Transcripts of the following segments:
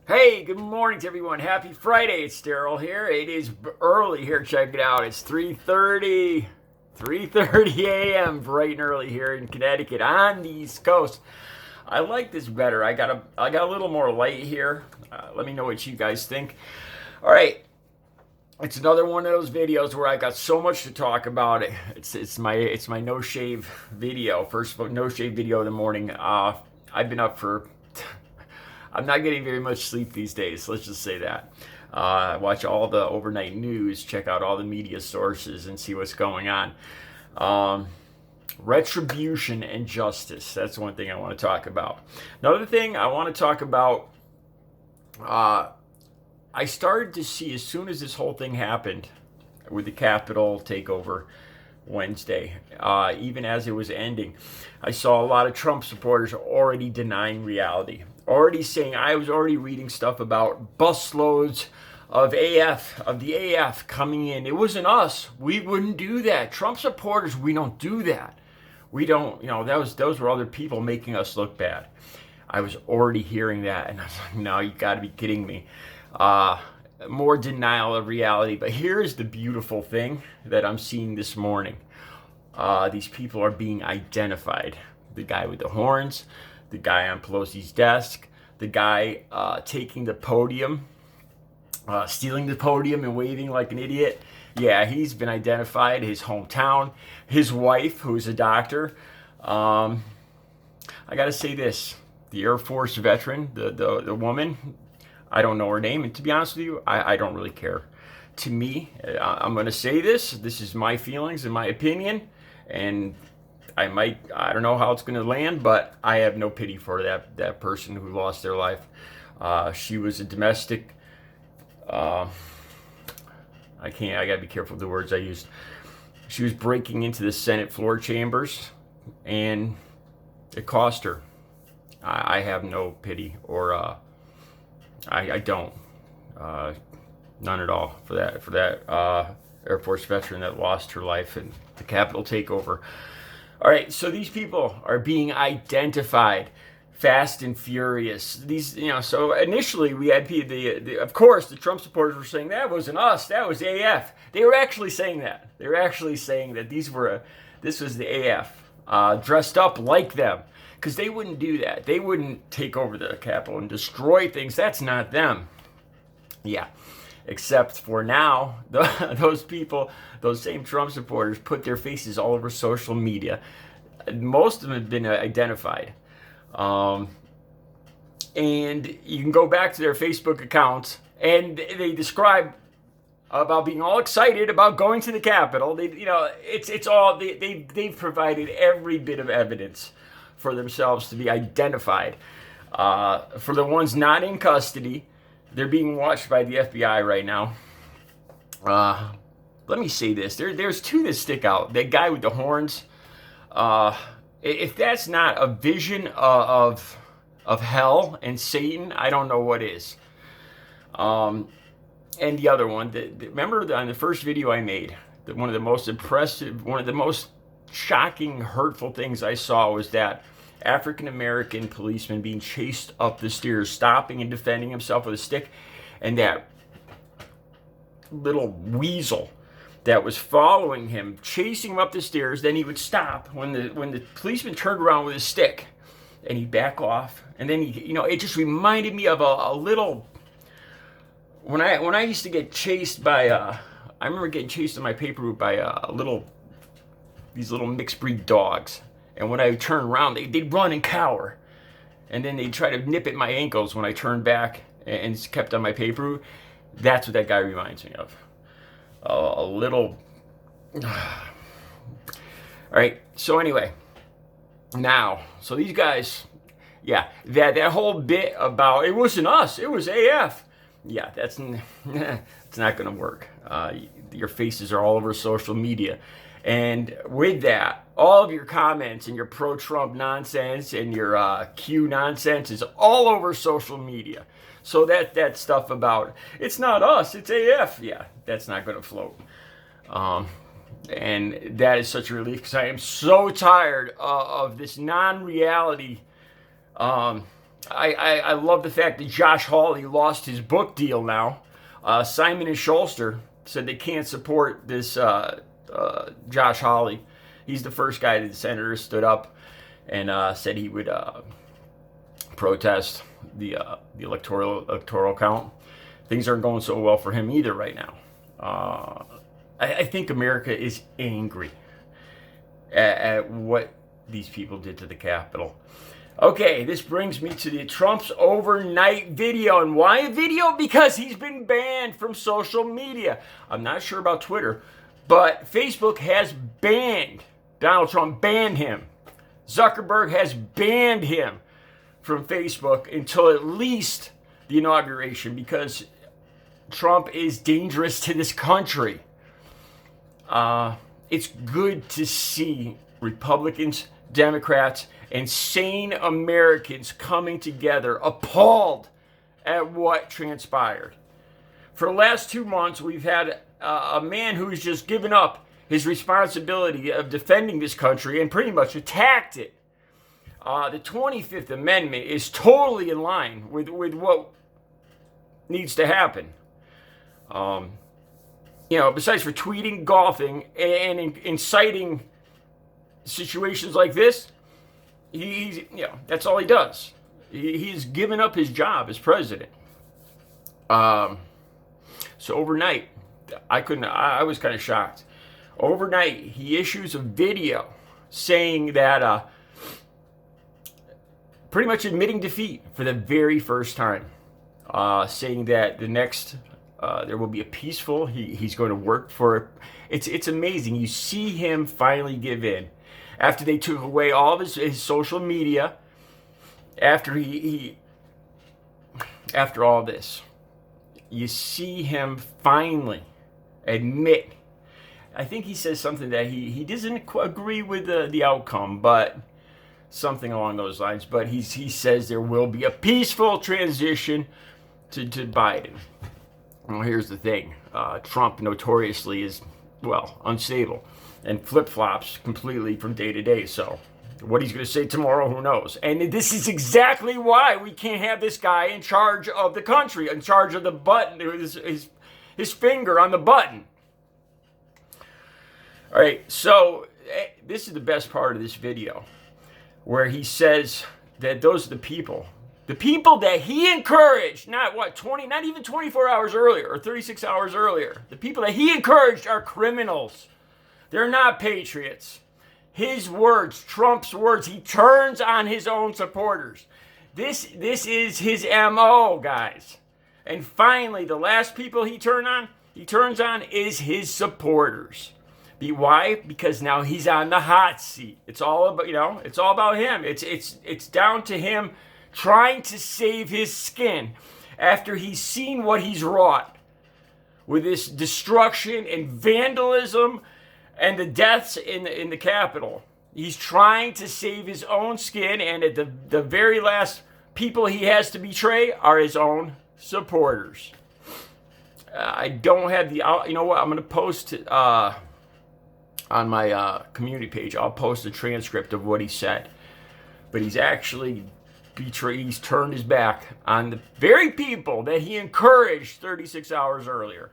Hey, good morning to everyone. Happy Friday. It's Daryl here. It is early here. Check it out. It's 3:30 a.m. bright and early here in Connecticut on the East Coast. I like this better. I got a little more light here. Let me know what you guys think. All right. It's another one of those videos where I got so much to talk about. It's my no shave video. First no shave video of the morning. I've been up for I'm not getting very much sleep these days. Let's just say that. Watch all the overnight news, check out all the media sources, and see what's going on. Retribution and justice. That's one thing I want to talk about. Another thing I want to talk about. I started to see as soon as this whole thing happened with the Capitol takeover Wednesday, even as it was ending, I saw a lot of Trump supporters already denying reality. Already saying, I was already reading stuff about busloads of the AF coming in. It wasn't us. We wouldn't do that. Trump supporters, we don't do that. We don't, those were other people making us look bad. I was already hearing that, and I was like, no, you got to be kidding me. More denial of reality. But here's the beautiful thing that I'm seeing this morning. These people are being identified. The guy with the horns, the guy on Pelosi's desk, the guy taking the podium, stealing the podium and waving like an idiot. Yeah, he's been identified. His hometown, his wife, who's a doctor. I got to say this. The Air Force veteran, the woman, I don't know her name, and to be honest with you, I don't really care. To me, I'm going to say this. This is my feelings and my opinion, and I don't know how it's going to land, but I have no pity for that person who lost their life. She was a domestic, I got to be careful with the words I used. She was breaking into the Senate floor chambers, and it cost her. I have no pity, or I don't, none at all for that Air Force veteran that lost her life in the Capitol takeover. All right, so these people are being identified, fast and furious. So initially we had of course, the Trump supporters were saying that wasn't us, that was AF. They were actually saying that. They were actually saying that this was the AF, dressed up like them, because they wouldn't do that. They wouldn't take over the Capitol and destroy things. That's not them. Yeah. Except for now, those people, those same Trump supporters, put their faces all over social media. Most of them have been identified. And you can go back to their Facebook accounts, and they describe about being all excited about going to the Capitol. They've provided every bit of evidence for themselves to be identified. For the ones not in custody, they're being watched by the FBI right now. Let me say this. There's two that stick out. That guy with the horns. If that's not a vision of hell and Satan, I don't know what is. And the other one. Remember on the first video I made, one of the most impressive, one of the most shocking, hurtful things I saw was that African-American policeman being chased up the stairs, stopping and defending himself with a stick, and that little weasel that was following him, chasing him up the stairs. Then he would stop when the policeman turned around with his stick, and he'd back off. And then it just reminded me of a little. When I used to get chased by, I remember getting chased on my paper route by these little mixed breed dogs. And when I turned around, they'd run and cower. And then they'd try to nip at my ankles when I turned back and kept on my paper route. That's what that guy reminds me of. A little. All right. So anyway, so these guys, yeah, that whole bit about it wasn't us, it was AF. Yeah, it's not going to work. Your faces are all over social media. And with that, all of your comments and your pro-Trump nonsense and your Q nonsense is all over social media. So that stuff about, it's not us, it's AF, yeah, that's not going to float. And that is such a relief, because I am so tired of this non-reality I love the fact that Josh Hawley lost his book deal now. Simon and Schuster said they can't support this Josh Hawley. He's the first guy that the senator stood up and said he would protest the electoral count. Things aren't going so well for him either right now. I think America is angry at what these people did to the Capitol. Okay, this brings me to the Trump's overnight video. And why a video? Because he's been banned from social media. I'm not sure about Twitter, but Facebook has banned Donald Trump, banned him. Zuckerberg has banned him from Facebook until at least the inauguration, because Trump is dangerous to this country. It's good to see Republicans, Democrats, and sane Americans coming together, appalled at what transpired. For the last 2 months, we've had a man who's just given up his responsibility of defending this country and pretty much attacked it. The 25th Amendment is totally in line with what needs to happen. Besides for tweeting, golfing, and inciting situations like this, that's all he does. He's given up his job as president. So overnight, I was kind of shocked. Overnight, he issues a video saying that, pretty much admitting defeat for the very first time. Saying that the next, there will be a peaceful, he's going to work for, it's amazing. You see him finally give in. After they took away all of his social media, after after all this, you see him finally admit. I think he says something that he doesn't agree with the outcome, but something along those lines. But he says there will be a peaceful transition to Biden. Well, here's the thing. Trump notoriously is, unstable and flip-flops completely from day to day. So what he's going to say tomorrow, who knows? And this is exactly why we can't have this guy in charge of the country, in charge of the button, his finger on the button. All right, so this is the best part of this video, where he says that those are the people that he encouraged, not even 24 hours earlier or 36 hours earlier. The people that he encouraged are criminals. They're not patriots. His words, Trump's words, he turns on his own supporters. This is his MO, guys. And finally, the last people he turns on is his supporters. Why? Because now he's on the hot seat. It's all about, it's all about him. It's down to him trying to save his skin after he's seen what he's wrought with this destruction and vandalism and the deaths in the Capitol. He's trying to save his own skin, and at the very last people he has to betray are his own supporters. I don't have you know what? I'm going to post on my community page. I'll post a transcript of what he said. But he's actually he's turned his back on the very people that he encouraged 36 hours earlier,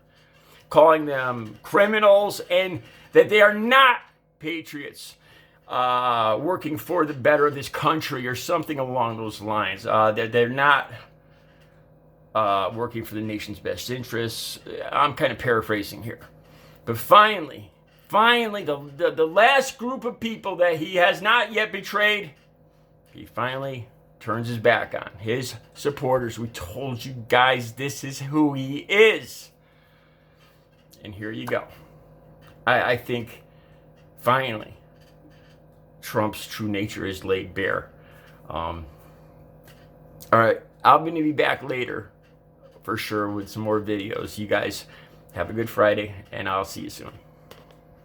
calling them criminals and that they are not patriots working for the better of this country or something along those lines. They're not working for the nation's best interests. I'm kind of paraphrasing here. But finally, the last group of people that he has not yet betrayed, he finally turns his back on. His supporters. We told you guys this is who he is. And here you go. I think finally Trump's true nature is laid bare. All right, I'm going to be back later for sure with some more videos. You guys have a good Friday, and I'll see you soon.